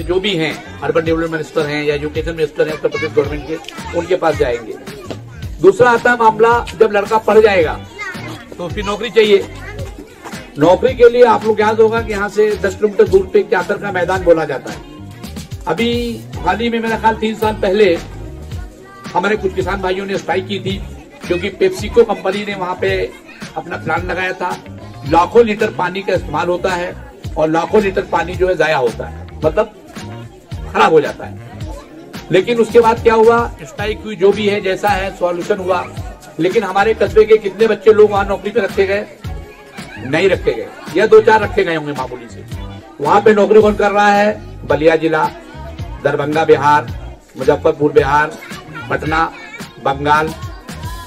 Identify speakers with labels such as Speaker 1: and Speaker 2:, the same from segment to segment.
Speaker 1: जो भी हैं, अर्बन डेवलपमेंट मिनिस्टर हैं या एजुकेशन मिनिस्टर हैं उत्तर प्रदेश गवर्नमेंट के, उनके पास जाएंगे। दूसरा आता है मामला, जब लड़का पढ़ जाएगा तो उसकी नौकरी चाहिए। नौकरी के लिए आप लोग याद होगा कि यहाँ से 10 किलोमीटर दूर पे क्यातर का मैदान बोला जाता है। अभी हाल ही में मेरा ख्याल 3 साल पहले हमारे कुछ किसान भाइयों ने स्ट्राइक की थी, क्योंकि पेप्सिको कंपनी ने वहां पे अपना प्लांट लगाया था। लाखों लीटर पानी का इस्तेमाल होता है और लाखों लीटर पानी जो है जाया होता है, मतलब खराब हो जाता है। लेकिन उसके बाद क्या हुआ, स्ट्राइक हुई, जो भी है जैसा है सॉल्यूशन हुआ। लेकिन हमारे कस्बे के कितने बच्चे लोग वहां नौकरी पे रखे गए? नहीं रखे गए, या 2-4 रखे गए होंगे मामूली से। वहां पे नौकरी कौन कर रहा है? बलिया जिला, दरभंगा बिहार, मुजफ्फरपुर बिहार, पटना बंगाल,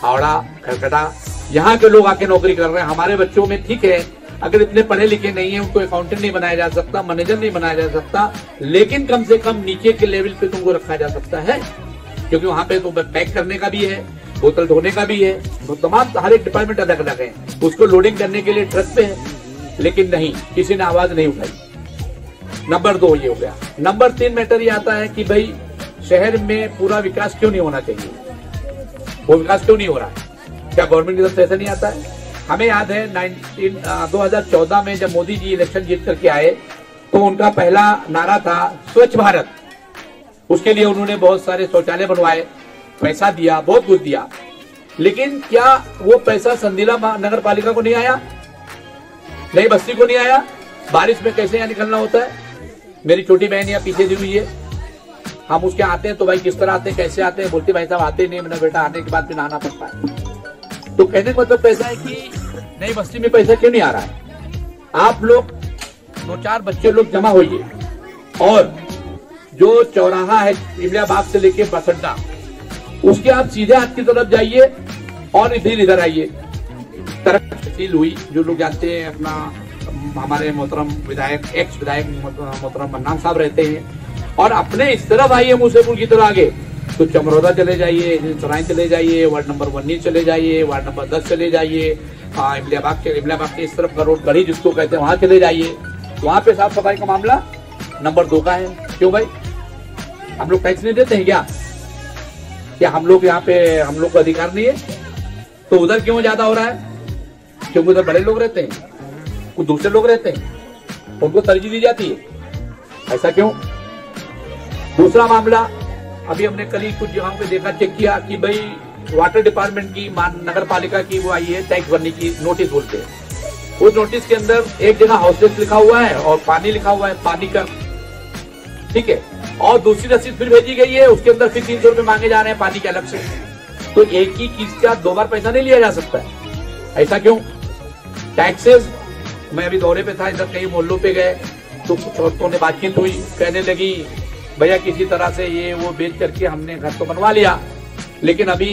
Speaker 1: हावड़ा कलकत्ता, यहाँ के लोग आके नौकरी कर रहे हैं। हमारे बच्चों में ठीक है, अगर इतने पढ़े लिखे नहीं है उनको अकाउंटेंट नहीं बनाया जा सकता, मैनेजर नहीं बनाया जा सकता, लेकिन कम से कम नीचे के लेवल पे तुमको रखा जा सकता है, क्योंकि वहां पे तो पैक करने का भी है, बोतल धोने का भी है, तो तमाम हर एक डिपार्टमेंट अलग अलग है। उसको लोडिंग करने के लिए ट्रक पे है, लेकिन नहीं, किसी ने आवाज नहीं उठाई। नंबर 2 ये हो गया। नंबर 3 मैटर ये आता है कि भाई शहर में पूरा विकास क्यों नहीं होना चाहिए? वो विकास क्यों नहीं हो रहा है? क्या गवर्नमेंट की तरफ से ऐसा नहीं आता है? हमें याद है 2014 में जब मोदी जी इलेक्शन जीत करके आए तो उनका पहला नारा था स्वच्छ भारत। उसके लिए उन्होंने बहुत सारे शौचालय बनवाए, पैसा दिया, बहुत कुछ दिया। लेकिन क्या वो पैसा संदीला नगर पालिका को नहीं आया? नई बस्ती को नहीं आया? बारिश में कैसे यहाँ निकलना होता है? मेरी छोटी बहन यहाँ पीछे दी हुई है, हम उसके आते हैं तो भाई किस तरह आते हैं, कैसे आते हैं? बोलते भाई साहब आते नहीं, मेरा बेटा आने के बाद फिर नहाना पड़ता है। तो कहने का मतलब पैसा है कि नई बस्ती में पैसा क्यों नहीं आ रहा है? आप लोग 2-4 बच्चे लोग जमा होइए और जो चौराहा है इमलिया बाग से लेके बस अड्डा, उसके आप सीधे हाथ की तरफ जाइए और इधर आइए। तरफ तहसील हुई, जो लोग जानते हैं, अपना हमारे मोहतरम विधायक, एक्स विधायक मोहतरम मन्नान साहब रहते हैं, और अपने इस तरफ आइए मूसेपुर की तरफ आगे तो चमरौदा चले जाइए, सराय चले जाइए, वार्ड नंबर 19 चले जाइए, वार्ड नंबर 10 चले जाइए, इमलिया बाग के इस तरफ का रोड गढ़ी जिसको कहते हैं वहां चले जाइए। वहां पे साफ सफाई का मामला नंबर 2 का है। क्यों भाई? हम लोग टैक्स नहीं देते हैं क्या हम लोग यहाँ पे, हम लोग का अधिकार नहीं है? तो उधर क्यों ज्यादा हो रहा है? क्योंकि उधर बड़े लोग रहते हैं, कुछ दूसरे लोग रहते हैं, उनको तरजीह दी जाती है। ऐसा क्यों? दूसरा मामला, अभी हमने कल ही कुछ जगहों पे देखा, चेक किया कि भाई वाटर डिपार्टमेंट की, नगर पालिका की वो आई है टैक्स भरने की नोटिस बोलते हैं। उस नोटिस के अंदर एक जगह हाउसलेस लिखा हुआ है और पानी लिखा हुआ है, पानी का, ठीक है, और दूसरी रसीद फिर भेजी गई है, उसके अंदर फिर 300 रुपए मांगे जा रहे हैं पानी के अलग से। तो एक ही चीज का 2 बार पैसा नहीं लिया जा सकता है। ऐसा क्यों? टैक्सेस, मैं अभी दौरे पे था, इधर कई मोहल्लों पे गए तो कुछ औरतों ने बातचीत हुई, कहने लगी भैया किसी तरह से ये वो बेच करके हमने घर तो बनवा लिया, लेकिन अभी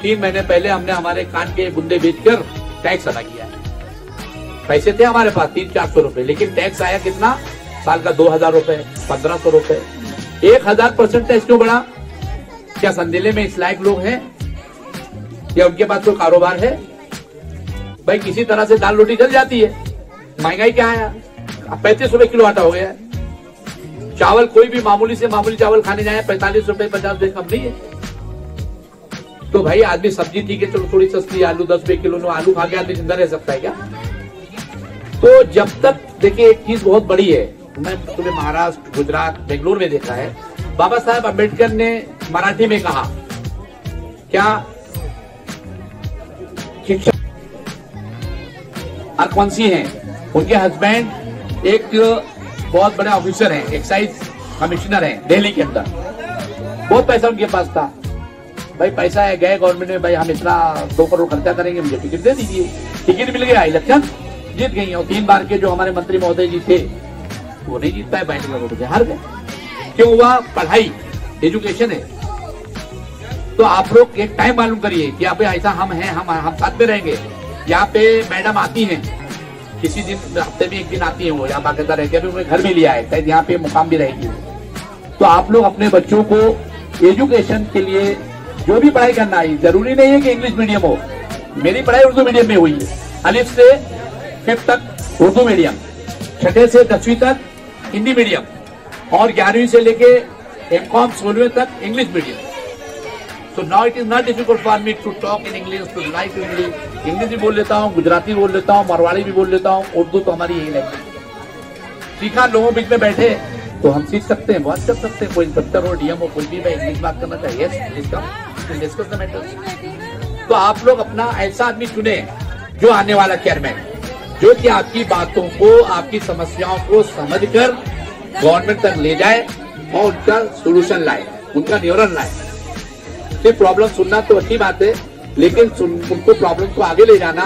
Speaker 1: 3 महीने पहले हमने हमारे कान के बुंदे बेचकर टैक्स अदा किया है। पैसे थे हमारे पास 300-400 रुपए, लेकिन टैक्स आया कितना? साल का 2000 रुपए, 1500 रुपए, 1000% टैक्स क्यों बढ़ा? क्या संदेले में इस लायक लोग हैं या उनके पास कोई कारोबार है? भाई किसी तरह से दाल रोटी चल जाती है। महंगाई क्या है? 35 रुपए किलो आटा हो गया है। चावल, कोई भी मामूली से मामूली चावल खाने जाए 45 रुपए, 50 रुपए कम नहीं है। तो भाई आदमी सब्जी ठीक है, चलो थोड़ी सस्ती, आलू 10 रुपए किलो, आलू खा के आदमी जिंदा रह सकता है क्या? तो जब तक, देखिए एक चीज बहुत बड़ी है, मैं तुम्हें महाराष्ट्र, गुजरात, बेंगलुरु में देखा है, बाबा साहब अम्बेडकर ने मराठी में कहा क्या? शिक्षक अरकवंशी हैं, उनके हस्बैंड एक बहुत बड़े ऑफिसर हैं, एक्साइज कमिश्नर हैं दिल्ली के अंदर, बहुत पैसा उनके पास था। भाई पैसा है, गए गवर्नमेंट में, भाई हम इतना 2 करोड़ खर्चा करेंगे, मुझे टिकट दे दीजिए। टिकट मिल गया, इलेक्शन जीत गई। और 3 बार के जो हमारे मंत्री महोदय जी थे वो नहीं जीत पाए, 92 करोड़ हार गए। क्यों हुआ? पढ़ाई, एजुकेशन है। तो आप लोग एक टाइम मालूम करिए कि आप ऐसा हम हैं, हम साथ में रहेंगे। यहाँ पे मैडम आती हैं, किसी दिन हफ्ते में 1 दिन आती है, वो यहाँ बाकायदा रहती है, अभी उन्हें घर भी लिया है, शायद यहाँ पे मुकाम भी रहेगी। तो आप लोग अपने बच्चों को एजुकेशन के लिए जो भी पढ़ाई करना है, जरूरी नहीं है कि इंग्लिश मीडियम हो। मेरी पढ़ाई उर्दू मीडियम में हुई है, अलिफ से 5th तक उर्दू मीडियम, 6ठे से 10वीं तक हिंदी मीडियम, और 11वीं से लेके एमकॉम 16वीं तक English medium. So now it is not difficult for me to talk in English, to write in English. English भी बोल लेता हूँ, गुजराती बोल लेता हूँ, मरवाड़ी भी बोल लेता हूँ, उर्दू तो हमारी यही लैंग्वेज। सीखा लोगों बीच में बैठे तो हम सीख सकते हैं, बहुत कर सकते हैं। कोई इंस्पेक्टर हो, डीएम हो, कोई भी मैं इंग्लिश बात करना चाहिए, डिस्कस द मैटर। तो आप लोग अपना ऐसा आदमी चुने जो आने वाला चेयरमैन, जो कि आपकी बातों को, आपकी समस्याओं को समझकर गवर्नमेंट तक ले जाए और उनका सोल्यूशन लाए, उनका निवारण लाए। सिर्फ प्रॉब्लम सुनना तो अच्छी बात है, लेकिन उनको प्रॉब्लम को आगे ले जाना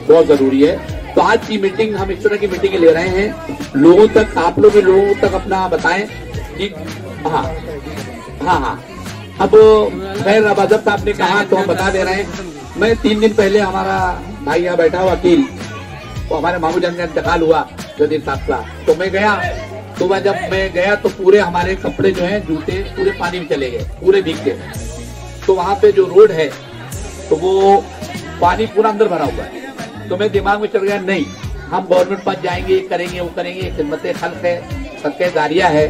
Speaker 1: बहुत जरूरी है। तो आज की मीटिंग हम इस तरह की मीटिंग ले रहे हैं, लोगों तक, आप लोग भी लोगों तक अपना बताएं कि हाँ। अब खैर अब अजब साहब ने कहा तो हम बता दे रहे हैं। मैं 3 दिन पहले, हमारा भाई यहाँ बैठा हुआ वकील, तो हमारे मामू जान का इंतकाल हुआ जदीर साहब का, तो मैं गया। तो जब मैं गया तो पूरे हमारे कपड़े जो हैं, जूते पूरे पानी में चले गए, पूरे भीग गए। तो वहां पे जो रोड है तो वो पानी पूरा अंदर भरा हुआ है। तो मेरे दिमाग में चल गया, नहीं हम गवर्नमेंट पास जाएंगे, करेंगे, वो करेंगे, खिदमत खल्क है, सबके दारिया है।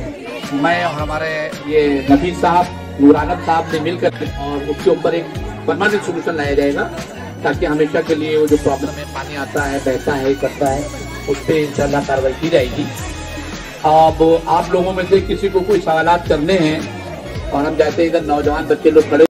Speaker 1: मैं और हमारे ये नबीस साहब, नूरानंद साहब ने मिलकर और उसके ऊपर एक परमानेंट सोल्यूशन लाया जाएगा, ताकि हमेशा के लिए वो जो प्रॉब्लम है, पानी आता है, बहता है, करता है, उस पर इंशाल्लाह कार्रवाई की जाएगी। अब आप लोगों में से किसी को कोई सवालात करने हैं, और हम चाहते हैं इधर नौजवान बच्चे लोग खड़े